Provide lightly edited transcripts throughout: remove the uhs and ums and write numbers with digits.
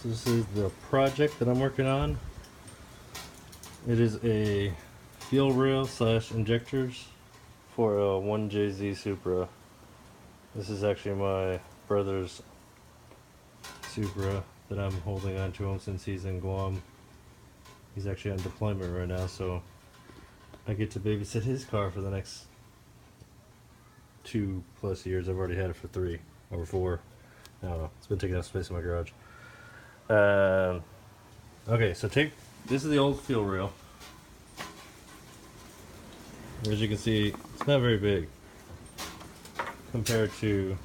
This is the project that I'm working on. It is a fuel rail slash injectors for a 1JZ Supra. This is actually my brother's Supra that I'm holding on to him since he's in Guam. He's actually on deployment right now, so I get to babysit his car for the next 2+ years. I've already had it for 3 or 4. I don't know. It's been taking up space in my garage. Okay, so this is the old fuel rail. As you can see, it's not very big compared to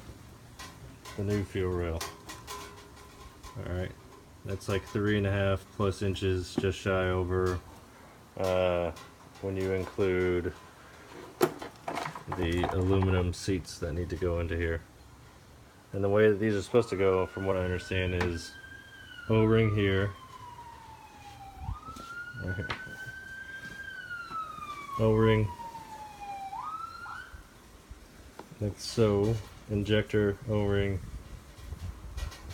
the new fuel rail. Alright, that's like 3.5+ inches, just shy over, when you include the aluminum seats that need to go into here. And the way that these are supposed to go, from what I understand, is O-ring here, O-ring like so, injector, O-ring,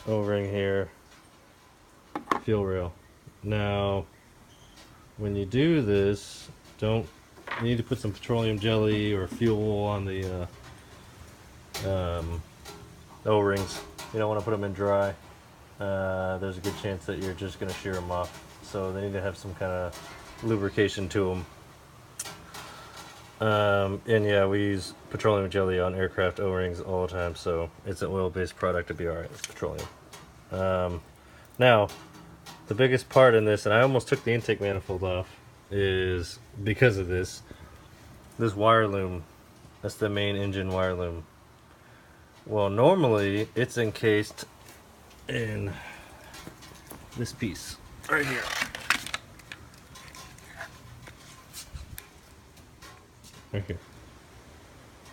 O-ring here, fuel rail. Now, when you do this, you need to put some petroleum jelly or fuel on the O-rings. You don't want to put them in dry. There's a good chance that you're just going to shear them off. So they need to have some kind of lubrication to them. And yeah, we use petroleum jelly on aircraft O-rings all the time, so it's an oil-based product to be alright with petroleum. Now, the biggest part in this, and I almost took the intake manifold off, is because of this wire loom. That's the main engine wire loom. Well, normally it's encased in this piece right here. Right here.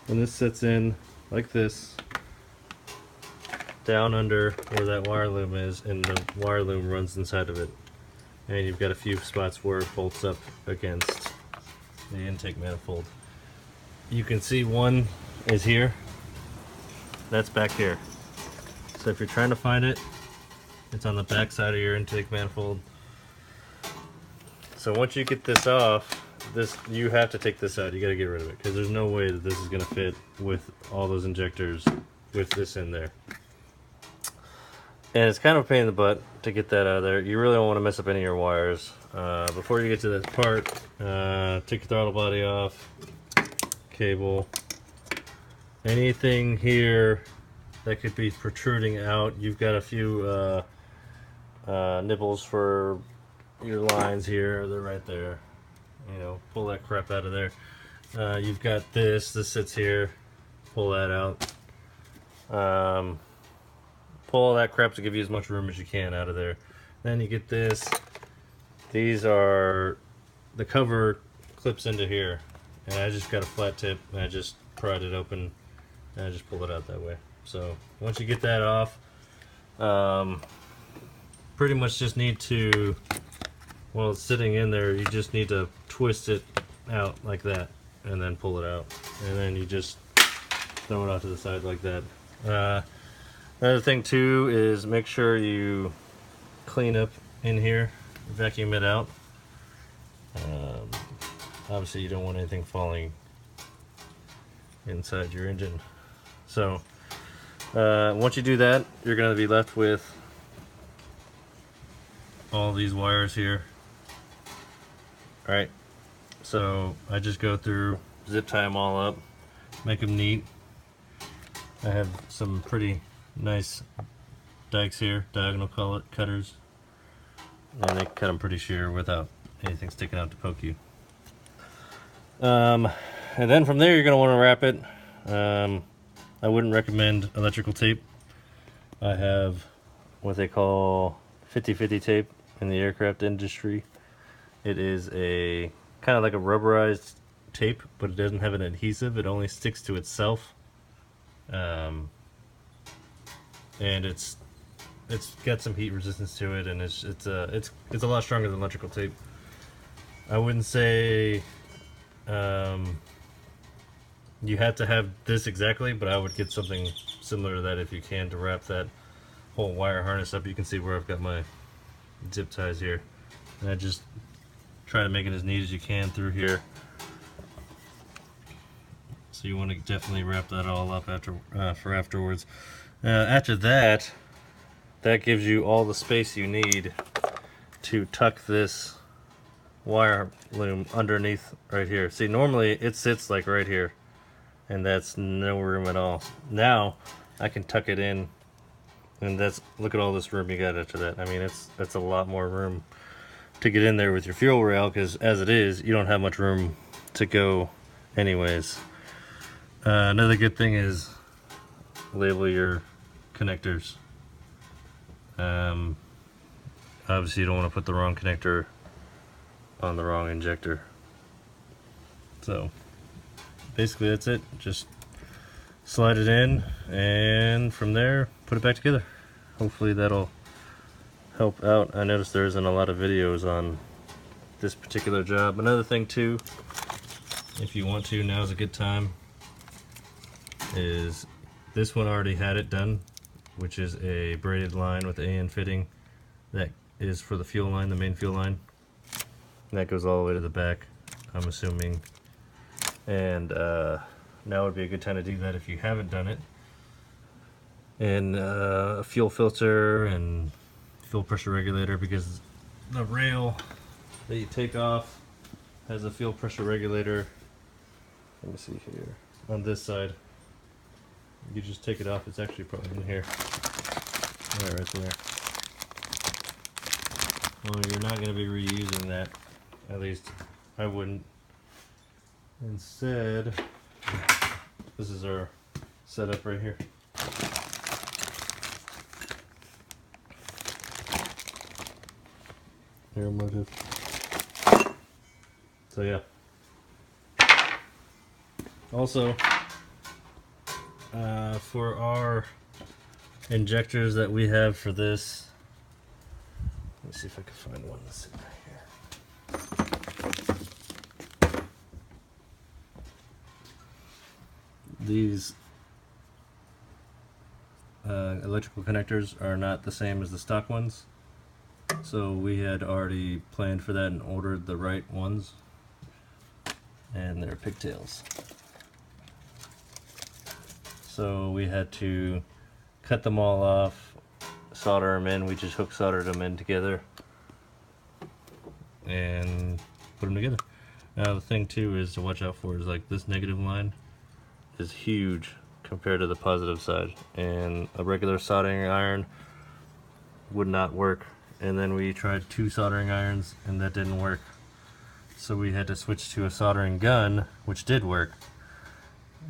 And this sits in like this, down under where that wire loom is, and the wire loom runs inside of it. And you've got a few spots where it bolts up against the intake manifold. You can see one is here. That's back here. So if you're trying to find it, it's on the back side of your intake manifold. So once you get this off, you have to take this out. You got to get rid of it, because there's no way that this is going to fit with all those injectors with this in there. And it's kind of a pain in the butt to get that out of there. You really don't want to mess up any of your wires. Before you get to this part, take your throttle body off, cable, anything here that could be protruding out. You've got a few nibbles for your lines here. They're right there. You know, pull that crap out of there. You've got this sits here. Pull that out. Pull all that crap to give you as much room as you can out of there. Then you get this. These are, the cover clips into here, and I just got a flat tip and I just pried it open and I just pulled it out that way. So once you get that off, pretty much just need to, while it's sitting in there, you just need to twist it out like that and then pull it out, and then you just throw it out to the side like that. Another thing too is make sure you clean up in here, vacuum it out. Obviously you don't want anything falling inside your engine. So once you do that, you're going to be left with all these wires here. Alright, so I just go through, zip tie them all up, make them neat. I have some pretty nice dikes here, diagonal cutters, and they cut them pretty sheer without anything sticking out to poke you. And then from there you're going to want to wrap it. I wouldn't recommend electrical tape. I have what they call 50/50 tape in the aircraft industry. It is a kind of like a rubberized tape, but it doesn't have an adhesive. It only sticks to itself. And it's got some heat resistance to it, and it's a lot stronger than electrical tape. I wouldn't say you have to have this exactly, but I would get something similar to that if you can, to wrap that whole wire harness up. You can see where I've got my zip ties here, and I just try to make it as neat as you can through here. So you want to definitely wrap that all up for afterwards. After that, that gives you all the space you need to tuck this wire loom underneath right here. See, normally it sits like right here, and that's no room at all. Now I can tuck it in, and look at all this room you got after that. I mean, that's a lot more room to get in there with your fuel rail, because as it is, you don't have much room to go anyways. Another good thing is label your connectors. Obviously you don't want to put the wrong connector on the wrong injector. So basically that's it. Just slide it in, and from there put it back together. Hopefully that'll help out. I noticed there isn't a lot of videos on this particular job. Another thing too, if you want to, now's a good time, is this one already had it done, which is a braided line with AN fitting. That is for the fuel line, the main fuel line. And that goes all the way to the back, I'm assuming. And now would be a good time to do that if you haven't done it. And a fuel filter and fuel pressure regulator, because the rail that you take off has a fuel pressure regulator. Let me see here. On this side, you just take it off. It's actually probably in here. Right there. Well, you're not going to be reusing that. At least I wouldn't. Instead, this is our setup right here. Air motive. So yeah. Also, for our injectors that we have for this, let me see if I can find one that's in here. These electrical connectors are not the same as the stock ones, so we had already planned for that and ordered the right ones, and they're pigtails. So we had to cut them all off, solder them in. We just hook soldered them in together and put them together. Now the thing too is to watch out for is like this negative line is huge compared to the positive side, and a regular soldering iron would not work. And then we tried 2 soldering irons and that didn't work, so we had to switch to a soldering gun, which did work.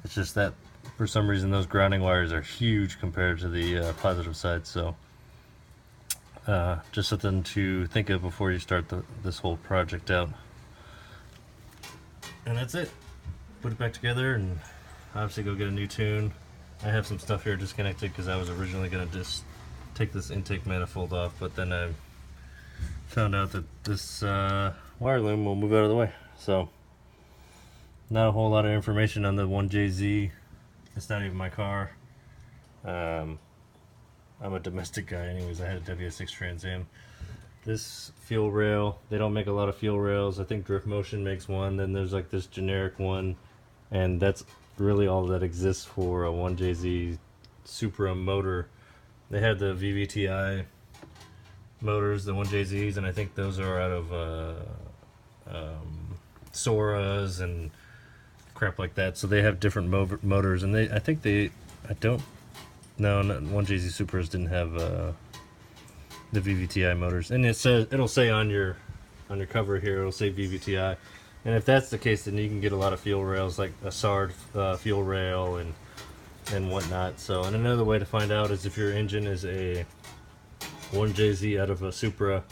It's just that for some reason those grounding wires are huge compared to the positive side. So just something to think of before you start this whole project out. And that's it. Put it back together and obviously go get a new tune. I have some stuff here disconnected because I was originally going to just take this intake manifold off, but then I found out that this wire loom will move out of the way. So not a whole lot of information on the 1JZ. It's not even my car. I'm a domestic guy anyways. I had a WS6 Trans Am. This fuel rail, they don't make a lot of fuel rails. I think Drift Motion makes one, then there's like this generic one, and that's really all that exists for a 1JZ Supra motor. They had the VVTi motors, the 1JZs, and I think those are out of Soras and crap like that. So they have different motors, and I think 1JZ Supras didn't have the VVTi motors. And it'll say on your cover here, it'll say VVTi. And if that's the case, then you can get a lot of fuel rails, like a SARD fuel rail and whatnot. So, and another way to find out is if your engine is a 1JZ out of a Supra.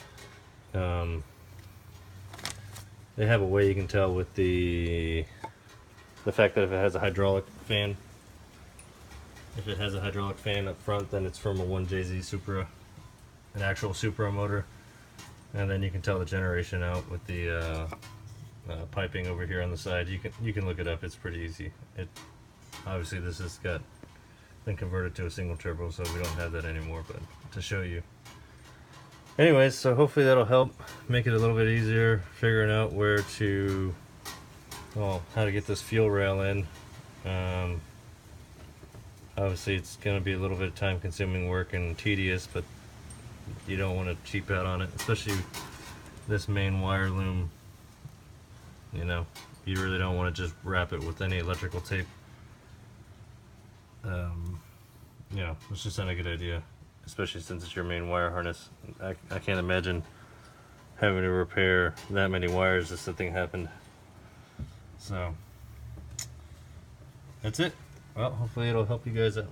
They have a way you can tell with the fact that if it has a hydraulic fan. If it has a hydraulic fan up front, then it's from a 1JZ Supra, an actual Supra motor. And then you can tell the generation out with the piping over here on the side. You can look it up. It's pretty easy. Obviously this has got then converted to a single turbo, so we don't have that anymore, but to show you. Anyways, so hopefully that'll help make it a little bit easier figuring out where to, well, how to get this fuel rail in. Obviously it's going to be a little bit time consuming work and tedious, but you don't want to cheap out on it, especially this main wire loom. You know, you really don't want to just wrap it with any electrical tape. You know, it's just not a good idea, especially since it's your main wire harness. I can't imagine having to repair that many wires if the thing happened. So that's it. Well, hopefully it'll help you guys out.